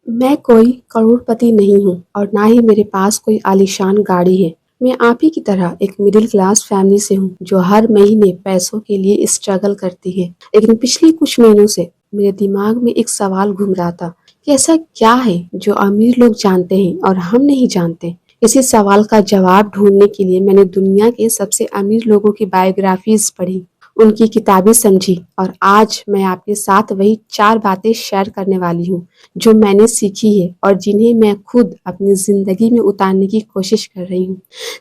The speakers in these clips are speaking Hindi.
मैं कोई करोड़पति नहीं हूँ और ना ही मेरे पास कोई आलीशान गाड़ी है। मैं आप ही की तरह एक मिडिल क्लास फैमिली से हूँ जो हर महीने पैसों के लिए स्ट्रगल करती है। लेकिन पिछले कुछ महीनों से मेरे दिमाग में एक सवाल घूम रहा था कि ऐसा क्या है जो अमीर लोग जानते हैं और हम नहीं जानते। इसी सवाल का जवाब ढूंढने के लिए मैंने दुनिया के सबसे अमीर लोगों की बायोग्राफीज पढ़ी, उनकी किताबें समझी और आज मैं आपके साथ वही 4 बातें शेयर करने वाली हूँ जो मैंने सीखी है और जिन्हें मैं खुद अपनी ज़िंदगी में उतारने की कोशिश कर रही हूँ,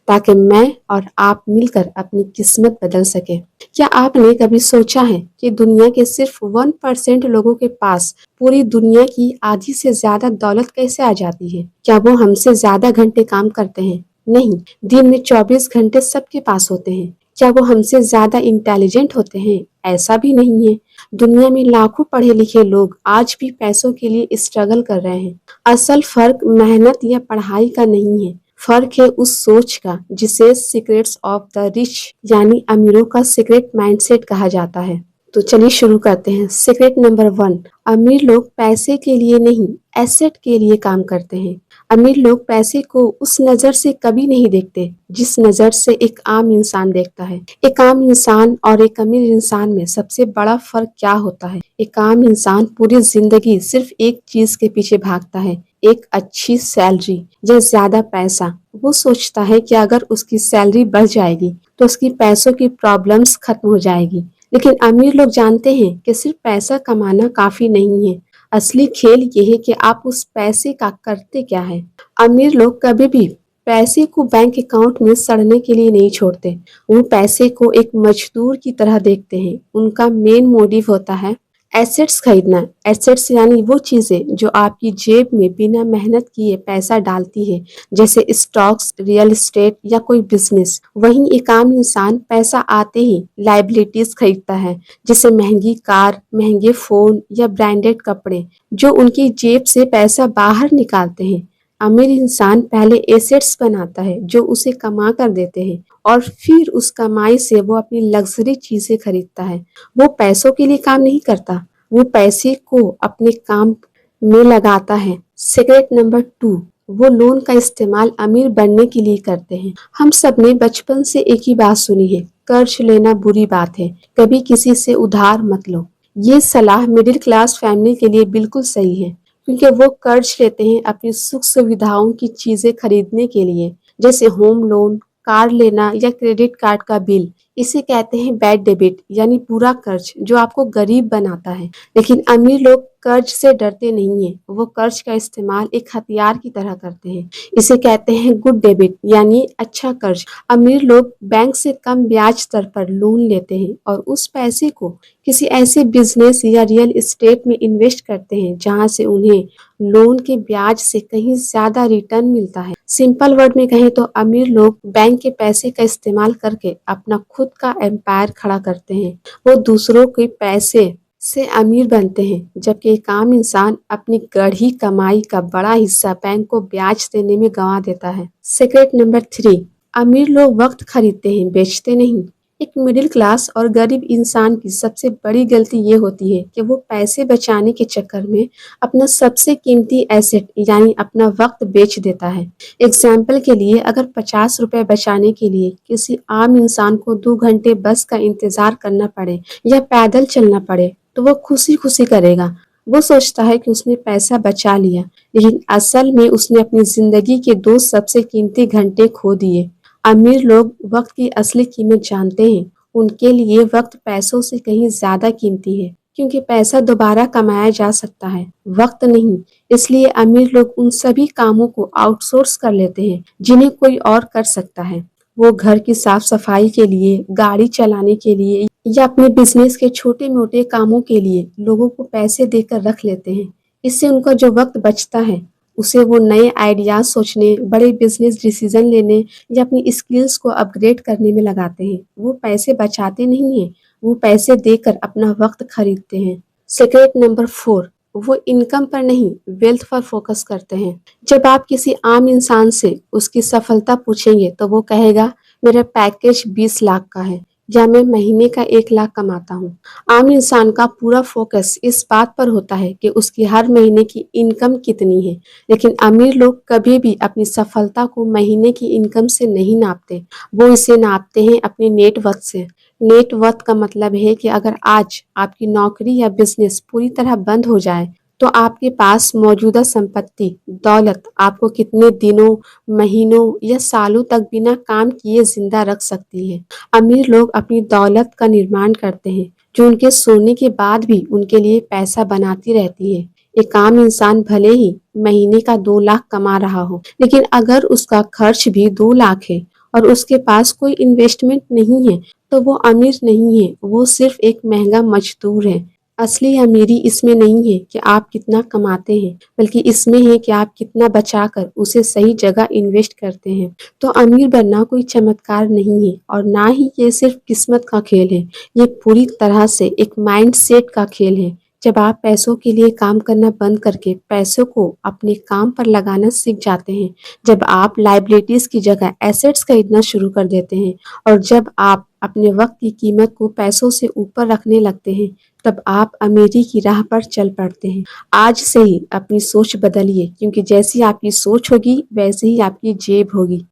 ताकि मैं और आप मिलकर अपनी किस्मत बदल सकें। क्या आपने कभी सोचा है कि दुनिया के सिर्फ 1% लोगों के पास पूरी दुनिया की आधी से ज़्यादा दौलत कैसे आ जाती है? क्या वो हमसे ज़्यादा घंटे काम करते हैं? नहीं, दिन में 24 घंटे सबके पास होते हैं। क्या वो हमसे ज़्यादा इंटेलिजेंट होते हैं? ऐसा भी नहीं है। दुनिया में लाखों पढ़े लिखे लोग आज भी पैसों के लिए स्ट्रगल कर रहे हैं। असल फर्क मेहनत या पढ़ाई का नहीं है, फर्क है उस सोच का जिसे सीक्रेट्स ऑफ द रिच यानी अमीरों का सीक्रेट माइंडसेट कहा जाता है। तो चलिए शुरू करते हैं। सीक्रेट नंबर 1, अमीर लोग पैसे के लिए नहीं, एसेट के लिए काम करते हैं। अमीर लोग पैसे को उस नजर से कभी नहीं देखते जिस नजर से एक आम इंसान देखता है। एक आम इंसान और एक अमीर इंसान में सबसे बड़ा फर्क क्या होता है? एक आम इंसान पूरी जिंदगी सिर्फ एक चीज के पीछे भागता है, एक अच्छी सैलरी या ज्यादा पैसा। वो सोचता है कि अगर उसकी सैलरी बढ़ जाएगी तो उसकी पैसों की प्रॉब्लम्स खत्म हो जाएगी। लेकिन अमीर लोग जानते हैं कि सिर्फ पैसा कमाना काफी नहीं है। असली खेल ये है कि आप उस पैसे का करते क्या है। अमीर लोग कभी भी पैसे को बैंक अकाउंट में सड़ने के लिए नहीं छोड़ते। वो पैसे को एक मजदूर की तरह देखते हैं। उनका मेन मोटिव होता है एसेट्स खरीदना। एसेट्स यानी वो चीजें जो आपकी जेब में बिना मेहनत किए पैसा डालती है, जैसे स्टॉक्स, रियल एस्टेट या कोई बिजनेस। वहीं एक आम इंसान पैसा आते ही लाइबिलिटीज खरीदता है, जैसे महंगी कार, महंगे फोन या ब्रांडेड कपड़े, जो उनकी जेब से पैसा बाहर निकालते हैं। अमीर इंसान पहले एसेट्स बनाता है जो उसे कमा कर देते हैं और फिर उस कमाई से वो अपनी लग्जरी चीजें खरीदता है। वो पैसों के लिए काम नहीं करता, वो पैसे को अपने काम में लगाता है। सीक्रेट नंबर 2, वो लोन का इस्तेमाल अमीर बनने के लिए करते हैं। हम सब ने बचपन से एक ही बात सुनी है, कर्ज लेना बुरी बात है, कभी किसी से उधार मत लो। ये सलाह मिडिल क्लास फैमिली के लिए बिल्कुल सही है, क्योंकि वो कर्ज लेते हैं अपनी सुख सुविधाओं की चीजें खरीदने के लिए, जैसे होम लोन, कार लेना या क्रेडिट कार्ड का बिल। इसे कहते हैं बैड डेबिट यानी बुरा कर्ज जो आपको गरीब बनाता है। लेकिन अमीर लोग कर्ज से डरते नहीं हैं, वो कर्ज का इस्तेमाल एक हथियार की तरह करते हैं। इसे कहते हैं गुड डेबिट यानी अच्छा कर्ज। अमीर लोग बैंक से कम ब्याज दर पर लोन लेते हैं और उस पैसे को किसी ऐसे बिजनेस या रियल एस्टेट में इन्वेस्ट करते हैं जहां से उन्हें लोन के ब्याज से कहीं ज्यादा रिटर्न मिलता है। सिंपल वर्ड में कहें तो अमीर लोग बैंक के पैसे का इस्तेमाल करके अपना खुद का एम्पायर खड़ा करते हैं। वो दूसरों के पैसे से अमीर बनते हैं, जबकि एक आम इंसान अपनी गढ़ी कमाई का बड़ा हिस्सा बैंक को ब्याज देने में गंवा देता है। सीक्रेट नंबर 3, अमीर लोग वक्त खरीदते हैं, बेचते नहीं। एक मिडिल क्लास और गरीब इंसान की सबसे बड़ी गलती ये होती है कि वो पैसे बचाने के चक्कर में अपना सबसे कीमती एसेट यानी अपना वक्त बेच देता है। एग्जाम्पल के लिए, अगर 50 रुपए बचाने के लिए किसी आम इंसान को 2 घंटे बस का इंतजार करना पड़े या पैदल चलना पड़े तो वो खुशी खुशी करेगा। वो सोचता है कि उसने पैसा बचा लिया, लेकिन असल में उसने अपनी जिंदगी के 2 सबसे कीमती घंटे खो दिए। अमीर लोग वक्त की असली कीमत जानते हैं। उनके लिए वक्त पैसों से कहीं ज्यादा कीमती है, क्योंकि पैसा दोबारा कमाया जा सकता है, वक्त नहीं। इसलिए अमीर लोग उन सभी कामों को आउटसोर्स कर लेते हैं जिन्हें कोई और कर सकता है। वो घर की साफ सफाई के लिए, गाड़ी चलाने के लिए या अपने बिजनेस के छोटे मोटे कामों के लिए लोगों को पैसे देकर रख लेते हैं। इससे उनका जो वक्त बचता है उसे वो नए आइडियाज सोचने, बड़े बिजनेस डिसीजन लेने या अपनी स्किल्स को अपग्रेड करने में लगाते हैं। वो पैसे बचाते नहीं हैं, वो पैसे देकर अपना वक्त खरीदते हैं। सीक्रेट नंबर 4, वो इनकम पर नहीं, वेल्थ पर फोकस करते हैं। जब आप किसी आम इंसान से उसकी सफलता पूछेंगे तो वो कहेगा मेरा पैकेज 20 लाख का है, या मैं महीने का 1 लाख कमाता हूँ। आम इंसान का पूरा फोकस इस बात पर होता है कि उसकी हर महीने की इनकम कितनी है। लेकिन अमीर लोग कभी भी अपनी सफलता को महीने की इनकम से नहीं नापते, वो इसे नापते हैं अपने नेटवर्थ से। नेटवर्थ का मतलब है कि अगर आज आपकी नौकरी या बिजनेस पूरी तरह बंद हो जाए, तो आपके पास मौजूदा संपत्ति, दौलत आपको कितने दिनों, महीनों या सालों तक बिना काम किए जिंदा रख सकती है। अमीर लोग अपनी दौलत का निर्माण करते हैं, जो उनके सोने के बाद भी उनके लिए पैसा बनाती रहती है। एक आम इंसान भले ही महीने का 2 लाख कमा रहा हो, लेकिन अगर उसका खर्च भी 2 लाख है और उसके पास कोई इन्वेस्टमेंट नहीं है, तो वो अमीर नहीं है, वो सिर्फ एक महंगा मजदूर है। असली अमीरी इसमें नहीं है कि आप कितना कमाते हैं, बल्कि इसमें है कि आप कितना बचाकर उसे सही जगह इन्वेस्ट करते हैं। तो अमीर बनना कोई चमत्कार नहीं है और ना ही ये सिर्फ किस्मत का खेल है। ये पूरी तरह से एक माइंडसेट का खेल है। जब आप पैसों के लिए काम करना बंद करके पैसों को अपने काम पर लगाना सीख जाते हैं, जब आप लायबिलिटीज की जगह एसेट्स खरीदना शुरू कर देते हैं और जब आप अपने वक्त की कीमत को पैसों से ऊपर रखने लगते हैं, तब आप अमीरी की राह पर चल पड़ते हैं। आज से ही अपनी सोच बदलिए, क्योंकि जैसी आपकी सोच होगी वैसे ही आपकी जेब होगी।